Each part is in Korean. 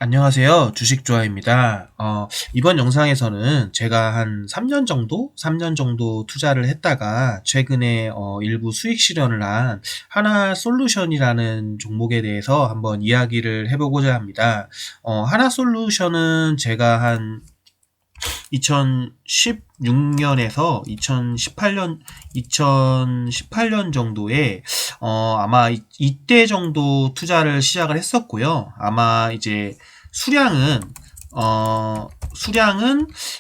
안녕하세요. 주식조아입니다. 이번 영상에서는 제가 한 3년 정도 투자를 했다가 최근에 일부 수익 실현을 한 하나솔루션이라는 종목에 대해서 한번 이야기를 해보고자 합니다. 하나솔루션은 제가 한 2016년에서 2018년 정도에 아마 이때 정도 투자를 시작을 했었고요. 아마 이제 수량은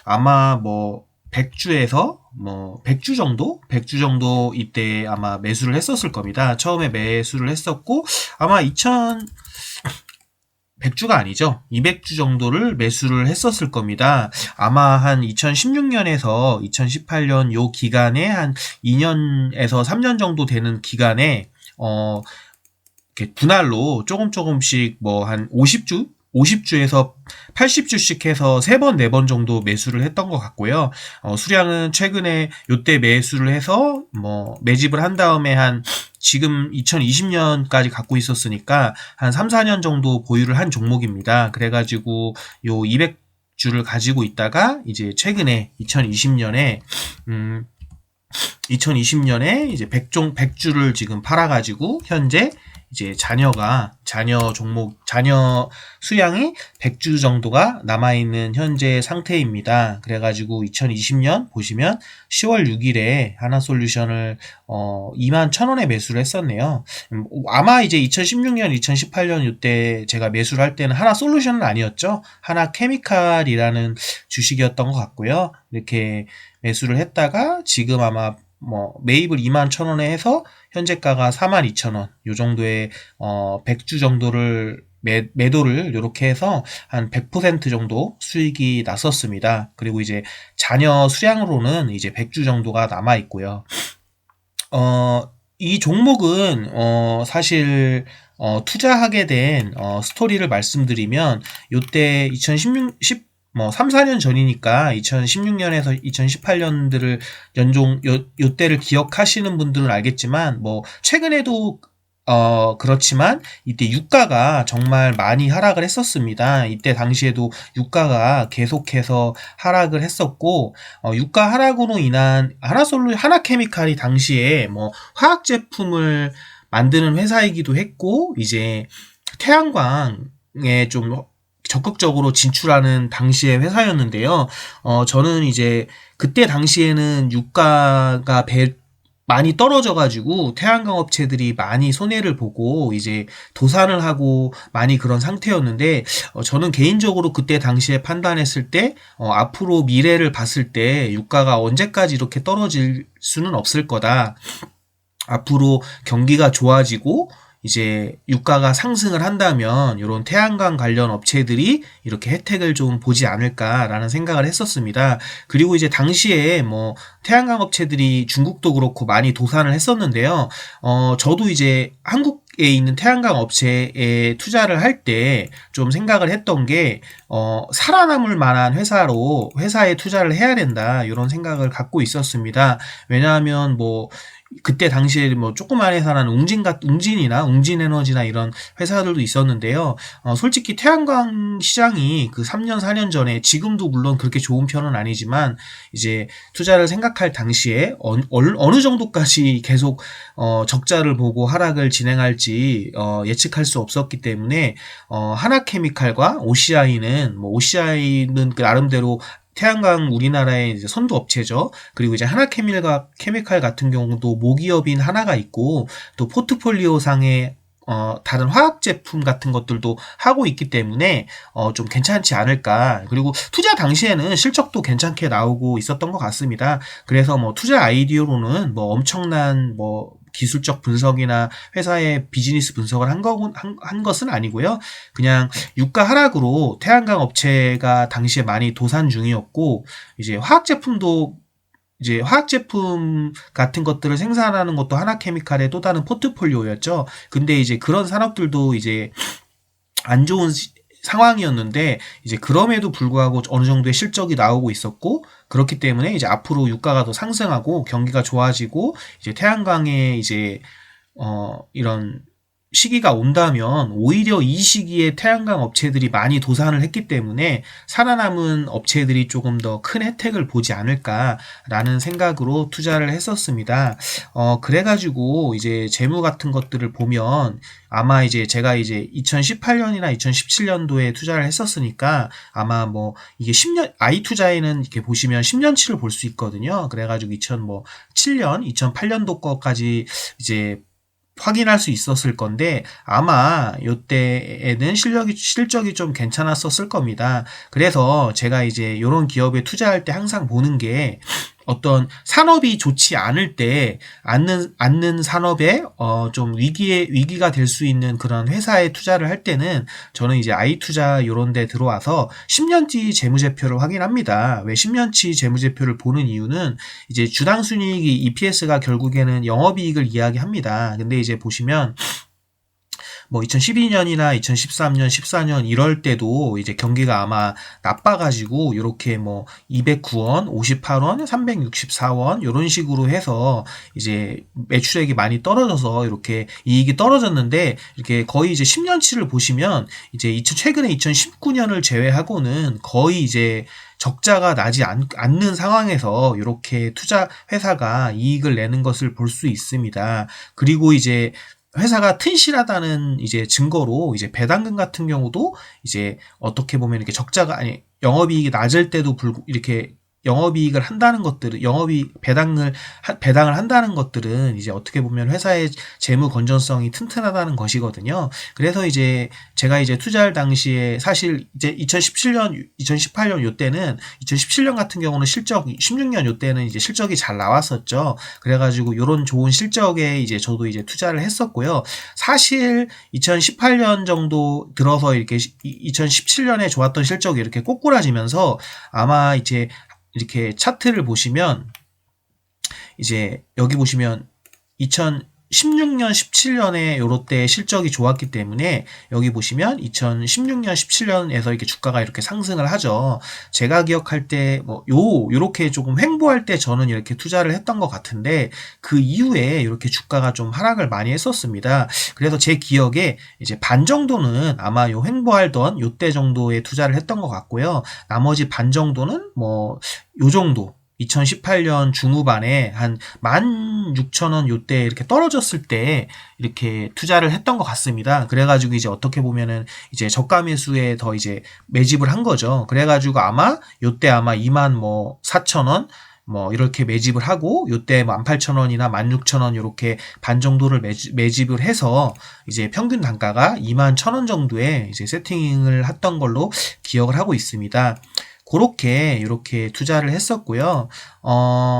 아마 뭐 100주에서 뭐 100주 정도 이때 아마 매수를 했었을 겁니다. 처음에 매수를 했었고 아마 100주가 아니죠. 200주 정도를 매수를 했었을 겁니다. 아마 한 2016년에서 2018년 요 기간에 한 2년에서 3년 정도 되는 기간에 이렇게 분할로 조금씩 뭐 한 50주에서 80주씩 해서 3번, 4번 정도 매수를 했던 것 같고요. 수량은 최근에 요때 매수를 해서 뭐 매집을 한 다음에 한 지금 2020년까지 갖고 있었으니까 한 3, 4년 정도 보유를 한 종목입니다. 그래가지고 요 200주를 가지고 있다가 이제 최근에 2020년에 이제 100주를 지금 팔아가지고 현재 이제 자녀 수량이 100주 정도가 남아있는 현재 상태입니다. 그래가지고 2020년 보시면 10월 6일에 하나솔루션을 21,000원에 매수를 했었네요. 아마 이제 2016년, 2018년 이때 제가 매수를 할 때는 하나솔루션은 아니었죠. 하나케미칼이라는 주식이었던 것 같고요. 이렇게 매수를 했다가 지금 아마 뭐 매입을 21,000원에 해서 현재가가 42,000원 요 정도의 100주 정도를 매도를 이렇게 해서 한 100% 정도 수익이 났었습니다. 그리고 이제 잔여 수량으로는 이제 100주 정도가 남아 있고요. 이 종목은 사실 투자하게 된 스토리를 말씀드리면 요때 3, 4년 전이니까 2016년에서 2018년들을 요때를 기억하시는 분들은 알겠지만, 뭐, 최근에도, 그렇지만, 이때 유가가 정말 많이 하락을 했었습니다. 이때 당시에도 유가가 계속해서 하락을 했었고, 유가 하락으로 인한 하나케미칼이 당시에 뭐, 화학 제품을 만드는 회사이기도 했고, 이제, 태양광에 좀 적극적으로 진출하는 당시의 회사였는데요. 저는 이제 그때 당시에는 유가가 많이 떨어져가지고 태양광 업체들이 많이 손해를 보고 이제 도산을 하고 많이 그런 상태였는데, 저는 개인적으로 그때 당시에 판단했을 때 앞으로 미래를 봤을 때 유가가 언제까지 이렇게 떨어질 수는 없을 거다. 앞으로 경기가 좋아지고 이제 유가가 상승을 한다면 이런 태양광 관련 업체들이 이렇게 혜택을 좀 보지 않을까라는 생각을 했었습니다. 그리고 이제 당시에 뭐 태양광 업체들이 중국도 그렇고 많이 도산을 했었는데요. 저도 이제 한국에 있는 태양광 업체에 투자를 할 때 좀 생각을 했던 게 살아남을 만한 회사에 투자를 해야 된다 이런 생각을 갖고 있었습니다. 왜냐하면 뭐 그때 당시에 뭐 조그만 회사는 웅진에너지나 이런 회사들도 있었는데요. 솔직히 태양광 시장이 그 3년, 4년 전에 지금도 물론 그렇게 좋은 편은 아니지만 이제 투자를 생각할 당시에 어느 정도까지 계속 적자를 보고 하락을 진행할지 예측할 수 없었기 때문에 하나케미칼과 OCI는 그 나름대로 태양광 우리나라의 이제 선도 업체죠. 그리고 이제 하나케미칼 같은 경우도 모기업인 하나가 있고 또 포트폴리오 상의 다른 화학 제품 같은 것들도 하고 있기 때문에 좀 괜찮지 않을까. 그리고 투자 당시에는 실적도 괜찮게 나오고 있었던 것 같습니다. 그래서 뭐 투자 아이디어로는 뭐 엄청난 뭐 기술적 분석이나 회사의 비즈니스 분석을 한 것은 아니고요. 그냥 유가 하락으로 태양광 업체가 당시에 많이 도산 중이었고, 이제 화학 제품 같은 것들을 생산하는 것도 하나케미칼의 또 다른 포트폴리오였죠. 근데 이제 그런 산업들도 이제 안 좋은 상황이었는데 이제 그럼에도 불구하고 어느 정도의 실적이 나오고 있었고, 그렇기 때문에 이제 앞으로 유가가 더 상승하고 경기가 좋아지고 이제 태양광의 이제 이런 시기가 온다면 오히려 이 시기에 태양광 업체들이 많이 도산을 했기 때문에 살아남은 업체들이 조금 더 큰 혜택을 보지 않을까라는 생각으로 투자를 했었습니다. 그래가지고 이제 재무 같은 것들을 보면 아마 이제 제가 이제 2018년이나 2017년도에 투자를 했었으니까 아마 뭐 이게 10년, I 투자에는 이렇게 보시면 10년치를 볼 수 있거든요. 그래가지고 2007년, 2008년도 거까지 이제 확인할 수 있었을 건데 아마 요때에는 실적이 좀 괜찮았었을 겁니다. 그래서 제가 이제 요런 기업에 투자할 때 항상 보는 게 어떤 산업이 좋지 않을 때 않는 산업에 좀 위기가 될 수 있는 그런 회사에 투자를 할 때는 저는 이제 아이투자 요런 데 들어와서 10년치 재무제표를 확인합니다. 왜 10년치 재무제표를 보는 이유는 이제 주당 순이익이 EPS가 결국에는 영업이익을 이야기합니다. 근데 이제 보시면 뭐 2012년이나 2013년, 14년 이럴 때도 이제 경기가 아마 나빠가지고 이렇게 뭐 209원, 58원, 364원 이런 식으로 해서 이제 매출액이 많이 떨어져서 이렇게 이익이 떨어졌는데 이렇게 거의 이제 10년치를 보시면 이제 최근에 2019년을 제외하고는 거의 이제 적자가 나지 않는 상황에서 이렇게 투자 회사가 이익을 내는 것을 볼 수 있습니다. 그리고 이제 회사가 튼실하다는 이제 증거로 이제 배당금 같은 경우도 이제 어떻게 보면 이렇게 적자가 아니 영업이익이 낮을 때도 이렇게 영업이익을 한다는 것들은 배당을 한다는 것들은 이제 어떻게 보면 회사의 재무 건전성이 튼튼하다는 것이거든요. 그래서 이제 제가 이제 투자할 당시에 사실 이제 2017년, 2018년 요때는 2017년 같은 경우는 16년 요때는 이제 실적이 잘 나왔었죠. 그래가지고 요런 좋은 실적에 이제 저도 이제 투자를 했었고요. 사실 2018년 정도 들어서 이렇게 2017년에 좋았던 실적이 이렇게 꼬꾸라지면서 아마 이제 이렇게 차트를 보시면 이제 여기 보시면 2016년, 17년에 요럴 때 실적이 좋았기 때문에 여기 보시면 2016년, 17년에서 이렇게 주가가 이렇게 상승을 하죠. 제가 기억할 때 뭐 요렇게 조금 횡보할 때 저는 이렇게 투자를 했던 것 같은데 그 이후에 이렇게 주가가 좀 하락을 많이 했었습니다. 그래서 제 기억에 이제 반 정도는 아마 요 횡보하던 요때 정도에 투자를 했던 것 같고요. 나머지 반 정도는 뭐 요 정도 2018년 중후반에 한 16,000원 요때 이렇게 떨어졌을 때 이렇게 투자를 했던 것 같습니다. 그래가지고 이제 어떻게 보면은 이제 저가 매수에 더 이제 매집을 한 거죠. 그래가지고 아마 요때 아마 24,000원 뭐 이렇게 매집을 하고 요때 18,000원이나 16,000원 이렇게 반 정도를 매집을 해서 이제 평균 단가가 21,000원 정도에 이제 세팅을 했던 걸로 기억을 하고 있습니다. 그렇게 이렇게 투자를 했었고요.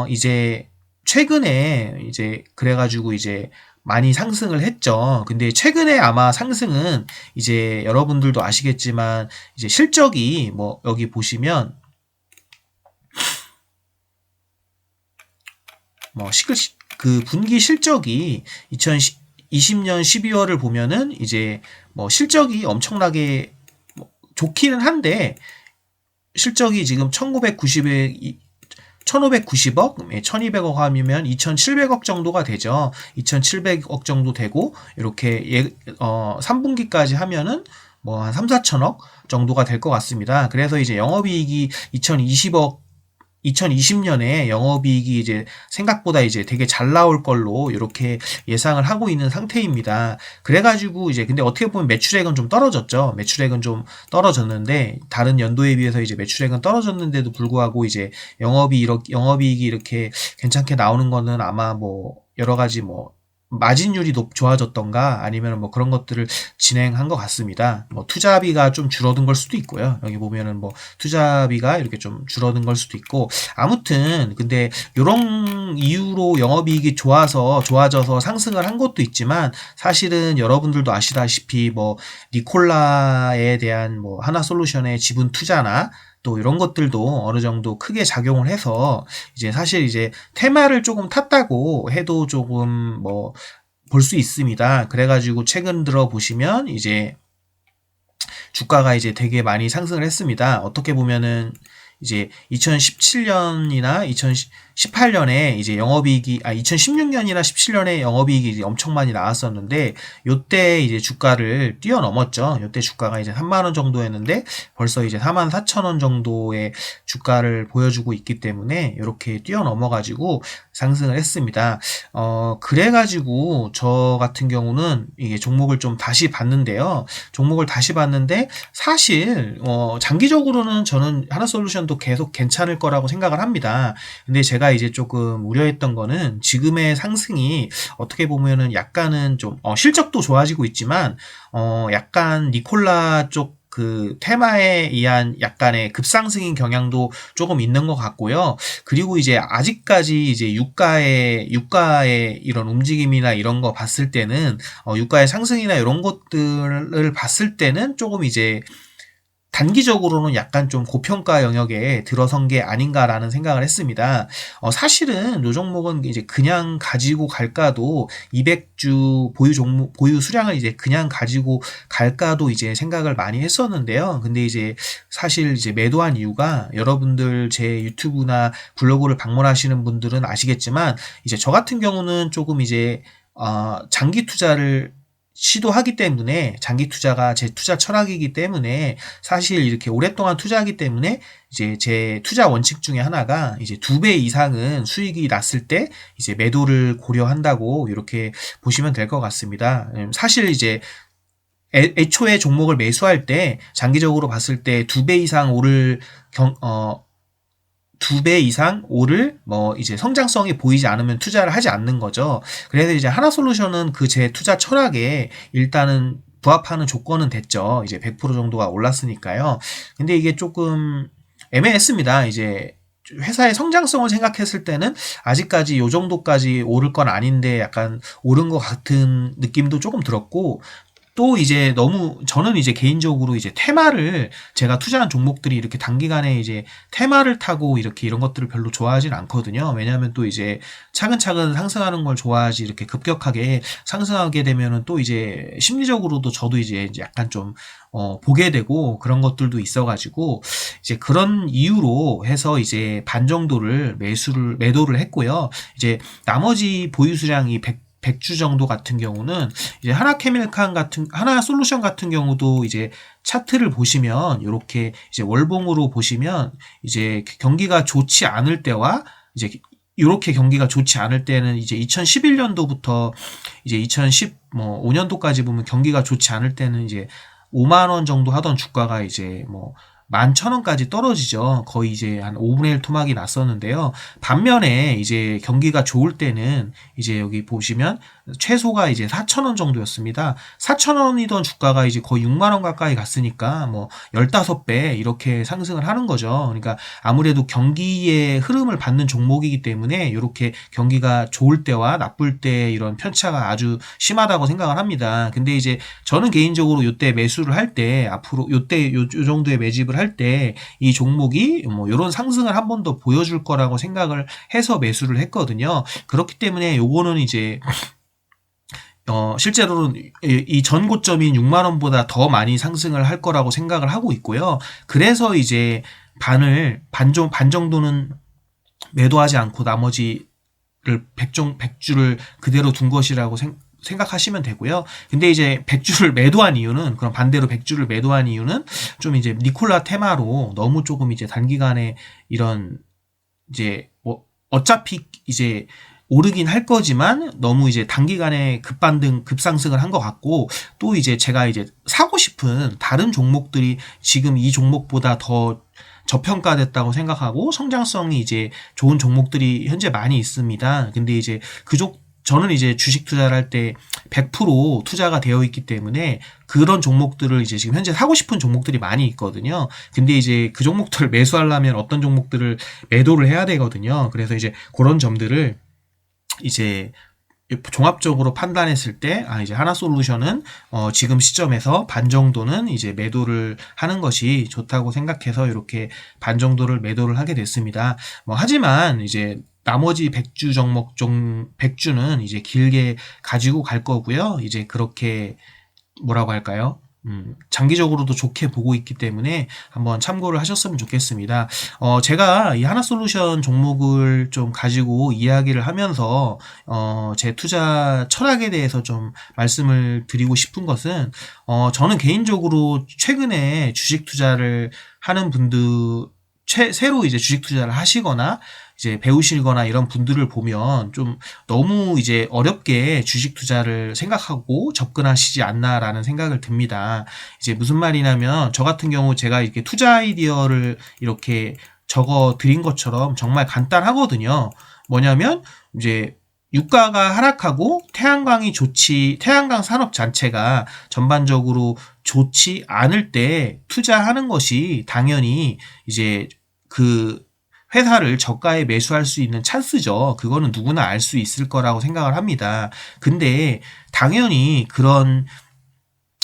이제 최근에 이제 그래가지고 이제 많이 상승을 했죠. 근데 최근에 아마 상승은 이제 여러분들도 아시겠지만 이제 실적이 뭐 여기 보시면 뭐 그 분기 실적이 2020년 12월을 보면은 이제 뭐 실적이 엄청나게 좋기는 한데 실적이 지금 1990억, 1200억 하면 2700억 정도가 되죠. 2700억 정도 되고, 이렇게, 3분기까지 하면은 뭐 한 3, 4천억 정도가 될 것 같습니다. 그래서 이제 영업이익이 2020년에 영업이익이 이제 생각보다 이제 되게 잘 나올 걸로 이렇게 예상을 하고 있는 상태입니다. 그래가지고 이제 근데 어떻게 보면 매출액은 좀 떨어졌죠. 매출액은 좀 떨어졌는데 다른 연도에 비해서 이제 매출액은 떨어졌는데도 불구하고 이제 영업이익이 이렇게 괜찮게 나오는 거는 아마 뭐 여러 가지 뭐 마진율이 좋아졌던가 아니면 뭐 그런 것들을 진행한 것 같습니다. 뭐 투자비가 좀 줄어든 걸 수도 있고요. 여기 보면은 뭐 투자비가 이렇게 좀 줄어든 걸 수도 있고 아무튼 근데 이런 이유로 영업이익이 좋아져서 상승을 한 것도 있지만 사실은 여러분들도 아시다시피 뭐 니콜라에 대한 뭐 하나솔루션의 지분 투자나 또 이런 것들도 어느 정도 크게 작용을 해서 이제 사실 이제 테마를 조금 탔다고 해도 조금 뭐 볼 수 있습니다. 그래가지고 최근 들어 보시면 이제 주가가 이제 되게 많이 상승을 했습니다. 어떻게 보면은 이제 2017년이나 18년에 이제 영업이익이 2016년이나 17년에 영업이익이 이제 엄청 많이 나왔었는데 요때 이제 주가를 뛰어넘었죠. 요때 주가가 이제 3만 원 정도였는데 벌써 이제 4만 4천 원 정도의 주가를 보여주고 있기 때문에 이렇게 뛰어넘어 가지고 상승을 했습니다. 그래가지고 저 같은 경우는 이게 종목을 좀 다시 봤는데요. 종목을 다시 봤는데 사실 장기적으로는 저는 하나솔루션도 계속 괜찮을 거라고 생각을 합니다. 근데 제가 이제 조금 우려했던 거는 지금의 상승이 어떻게 보면은 약간은 좀 실적도 좋아지고 있지만 약간 니콜라 쪽 그 테마에 의한 약간의 급상승인 경향도 조금 있는 것 같고요. 그리고 이제 아직까지 이제 유가의 이런 움직임이나 이런 거 봤을 때는 유가의 상승이나 이런 것들을 봤을 때는 조금 이제 단기적으로는 약간 좀 고평가 영역에 들어선 게 아닌가라는 생각을 했습니다. 사실은 이 종목은 이제 그냥 가지고 갈까도 200주 보유 수량을 이제 그냥 가지고 갈까도 이제 생각을 많이 했었는데요. 근데 이제 사실 이제 매도한 이유가 여러분들 제 유튜브나 블로그를 방문하시는 분들은 아시겠지만 이제 저 같은 경우는 조금 이제 장기 투자를 시도하기 때문에 장기 투자가 제 투자 철학이기 때문에 사실 이렇게 오랫동안 투자하기 때문에 이제 제 투자 원칙 중에 하나가 이제 2배 이상은 수익이 났을 때 이제 매도를 고려한다고 이렇게 보시면 될 것 같습니다. 사실 이제 애초에 종목을 매수할 때 장기적으로 봤을 때 2배 이상 오를 2배 이상 오를 이제 성장성이 보이지 않으면 투자를 하지 않는 거죠. 그래서 이제 하나솔루션은 그 제 투자 철학에 일단은 부합하는 조건은 됐죠. 이제 100% 정도가 올랐으니까요. 근데 이게 조금 애매했습니다. 이제 회사의 성장성을 생각했을 때는 아직까지 요 정도까지 오를 건 아닌데 약간 오른 것 같은 느낌도 조금 들었고, 또 이제 저는 이제 개인적으로 이제 테마를 제가 투자한 종목들이 이렇게 단기간에 이제 테마를 타고 이렇게 이런 것들을 별로 좋아하진 않거든요. 왜냐하면 또 이제 차근차근 상승하는 걸 좋아하지 이렇게 급격하게 상승하게 되면은 또 이제 심리적으로도 저도 이제 약간 좀 보게 되고 그런 것들도 있어가지고 이제 그런 이유로 해서 이제 반 정도를 매도를 했고요. 이제 나머지 보유 수량이 100주 정도 같은 경우는 이제 하나솔루션 같은 경우도 이제 차트를 보시면 이렇게 이제 월봉으로 보시면 이제 경기가 좋지 않을 때와 이제 이렇게 경기가 좋지 않을 때는 이제 2011년도부터 이제 2015년도까지 보면 경기가 좋지 않을 때는 이제 5만 원 정도 하던 주가가 이제 11,000원까지 떨어지죠. 거의 이제 한 5분의 1 토막이 났었는데요. 반면에 이제 경기가 좋을 때는 이제 여기 보시면 최소가 이제 4,000원 정도였습니다. 4,000원이던 주가가 이제 거의 6만 원 가까이 갔으니까 15배 이렇게 상승을 하는 거죠. 그러니까 아무래도 경기의 흐름을 받는 종목이기 때문에 이렇게 경기가 좋을 때와 나쁠 때 이런 편차가 아주 심하다고 생각을 합니다. 근데 이제 저는 개인적으로 이때 매수를 할 때 앞으로 요때 요 정도의 매집을 할 때 이 종목이 이런 상승을 한 번 더 보여줄 거라고 생각을 해서 매수를 했거든요. 그렇기 때문에 요거는 이제 실제로는 이 전고점인 6만 원보다 더 많이 상승을 할 거라고 생각을 하고 있고요. 그래서 이제 반 정도는 매도하지 않고 나머지를 100주를 그대로 둔 것이라고 생각하시면 되고요. 근데 이제 100주를 매도한 이유는, 그럼 반대로 100주를 매도한 이유는 좀 이제 니콜라 테마로 너무 조금 이제 단기간에 이런 이제 어차피 이제 오르긴 할 거지만 너무 이제 단기간에 급상승을 한 것 같고, 또 이제 제가 이제 사고 싶은 다른 종목들이 지금 이 종목보다 더 저평가됐다고 생각하고 성장성이 이제 좋은 종목들이 현재 많이 있습니다. 근데 이제 저는 이제 주식 투자를 할 때 100% 투자가 되어 있기 때문에 그런 종목들을 이제 지금 현재 사고 싶은 종목들이 많이 있거든요. 근데 이제 그 종목들을 매수하려면 어떤 종목들을 매도를 해야 되거든요. 그래서 이제 그런 점들을 이제 종합적으로 판단했을 때 이제 하나솔루션은 지금 시점에서 반 정도는 이제 매도를 하는 것이 좋다고 생각해서 이렇게 반 정도를 매도를 하게 됐습니다. 하지만 이제 나머지 100주는 이제 길게 가지고 갈 거고요. 이제 그렇게 뭐라고 할까요? 장기적으로도 좋게 보고 있기 때문에 한번 참고를 하셨으면 좋겠습니다. 제가 이 하나솔루션 종목을 좀 가지고 이야기를 하면서, 제 투자 철학에 대해서 좀 말씀을 드리고 싶은 것은, 저는 개인적으로 최근에 주식 투자를 하는 분들, 새로 이제 주식 투자를 하시거나, 이제 배우시거나 이런 분들을 보면 좀 너무 이제 어렵게 주식 투자를 생각하고 접근하시지 않나라는 생각을 듭니다. 이제 무슨 말이냐면 저 같은 경우 제가 이렇게 투자 아이디어를 이렇게 적어 드린 것처럼 정말 간단하거든요. 뭐냐면 이제 유가가 하락하고 태양광 산업 자체가 전반적으로 좋지 않을 때 투자하는 것이 당연히 이제 그 회사를 저가에 매수할 수 있는 찬스죠. 그거는 누구나 알 수 있을 거라고 생각을 합니다. 근데 당연히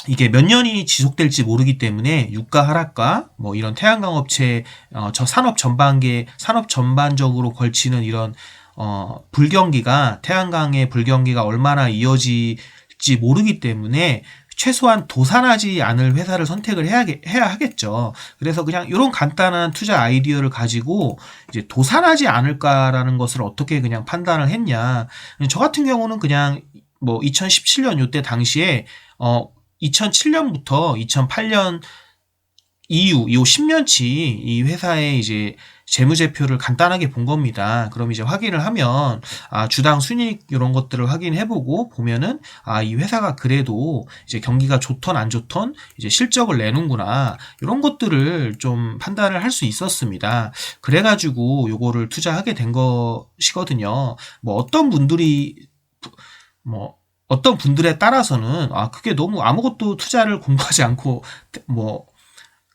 이게 몇 년이 지속될지 모르기 때문에 유가 하락과 뭐 이런 태양광 업체 저 산업 전반적으로 걸치는 이런 태양광의 불경기가 얼마나 이어질지 모르기 때문에 최소한 도산하지 않을 회사를 선택을 해야 하겠죠. 그래서 그냥 이런 간단한 투자 아이디어를 가지고 이제 도산하지 않을까라는 것을 어떻게 그냥 판단을 했냐. 저 같은 경우는 그냥 뭐 2017년 요때 당시에 2007년부터 2008년 이후 10년치 이 회사의 이제 재무제표를 간단하게 본 겁니다. 그럼 이제 확인을 하면 주당 순이익 이런 것들을 확인해보고 보면은 이 회사가 그래도 이제 경기가 좋던 안 좋던 이제 실적을 내는구나 이런 것들을 좀 판단을 할 수 있었습니다. 그래가지고 요거를 투자하게 된 것이거든요. 뭐 어떤 분들에 따라서는 그게 너무 아무것도 투자를 공부하지 않고 뭐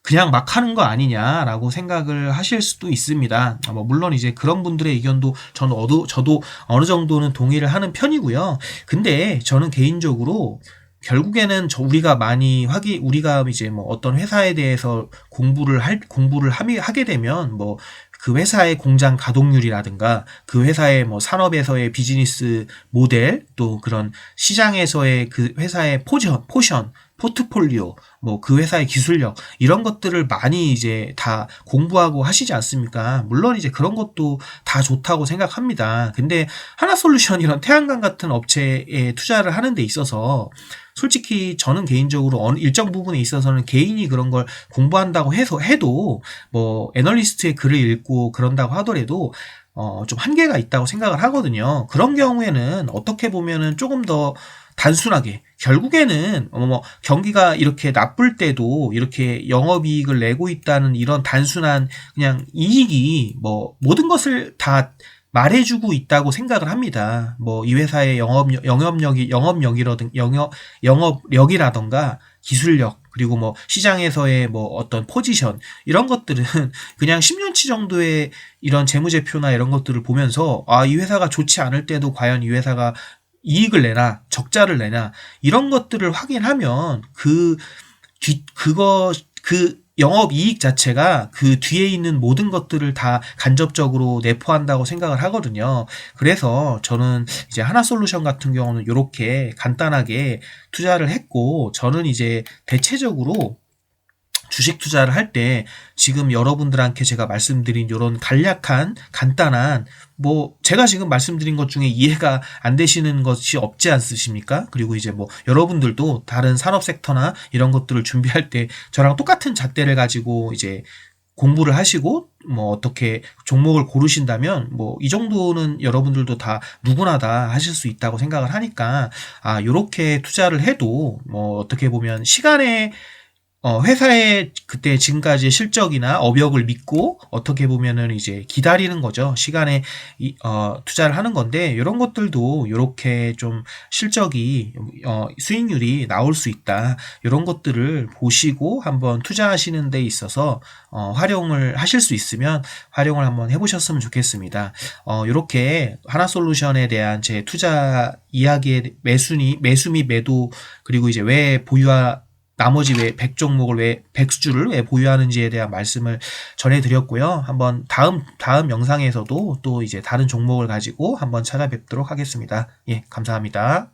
그냥 막 하는 거 아니냐라고 생각을 하실 수도 있습니다. 물론 이제 그런 분들의 의견도 저도 어느 정도는 동의를 하는 편이고요. 근데 저는 개인적으로 결국에는 우리가 이제 뭐 어떤 회사에 대해서 공부를 하게 되면 뭐 그 회사의 공장 가동률이라든가 그 회사의 뭐 산업에서의 비즈니스 모델 또 그런 시장에서의 그 회사의 포션 포트폴리오, 뭐 그 회사의 기술력 이런 것들을 많이 이제 다 공부하고 하시지 않습니까? 물론 이제 그런 것도 다 좋다고 생각합니다. 근데 하나솔루션 이런 태양광 같은 업체에 투자를 하는 데 있어서 솔직히 저는 개인적으로 어느 일정 부분에 있어서는 개인이 그런 걸 공부한다고 해도 뭐 애널리스트의 글을 읽고 그런다고 하더라도 좀 한계가 있다고 생각을 하거든요. 그런 경우에는 어떻게 보면은 조금 더 단순하게 결국에는 경기가 이렇게 나쁠 때도 이렇게 영업이익을 내고 있다는 이런 단순한 그냥 이익이 뭐 모든 것을 다 말해주고 있다고 생각을 합니다. 뭐 이 회사의 영업력이라던가 기술력 그리고 뭐 시장에서의 뭐 어떤 포지션 이런 것들은 그냥 10년치 정도의 이런 재무제표나 이런 것들을 보면서 이 회사가 좋지 않을 때도 과연 이 회사가 이익을 내나 적자를 내나 이런 것들을 확인하면 그 영업 이익 자체가 그 뒤에 있는 모든 것들을 다 간접적으로 내포한다고 생각을 하거든요. 그래서 저는 이제 하나솔루션 같은 경우는 이렇게 간단하게 투자를 했고 저는 이제 대체적으로 주식 투자를 할 때 지금 여러분들한테 제가 말씀드린 이런 간단한 뭐 제가 지금 말씀드린 것 중에 이해가 안 되시는 것이 없지 않으십니까? 그리고 이제 뭐 여러분들도 다른 산업 섹터나 이런 것들을 준비할 때 저랑 똑같은 잣대를 가지고 이제 공부를 하시고 뭐 어떻게 종목을 고르신다면 뭐 이 정도는 여러분들도 다 누구나 다 하실 수 있다고 생각을 하니까 요렇게 투자를 해도 뭐 어떻게 보면 시간에 회사의 그때 지금까지의 실적이나 업역을 믿고 어떻게 보면은 이제 기다리는 거죠. 시간에 투자를 하는 건데 이런 것들도 이렇게 좀 실적이 수익률이 나올 수 있다. 이런 것들을 보시고 한번 투자하시는 데 있어서 활용을 하실 수 있으면 활용을 한번 해보셨으면 좋겠습니다. 이렇게 하나솔루션에 대한 제 투자 이야기의 매수 및 매도 그리고 이제 나머지 왜 100종목을 왜 100주를 왜 보유하는지에 대한 말씀을 전해드렸고요. 한번 다음 영상에서도 또 이제 다른 종목을 가지고 한번 찾아뵙도록 하겠습니다. 예, 감사합니다.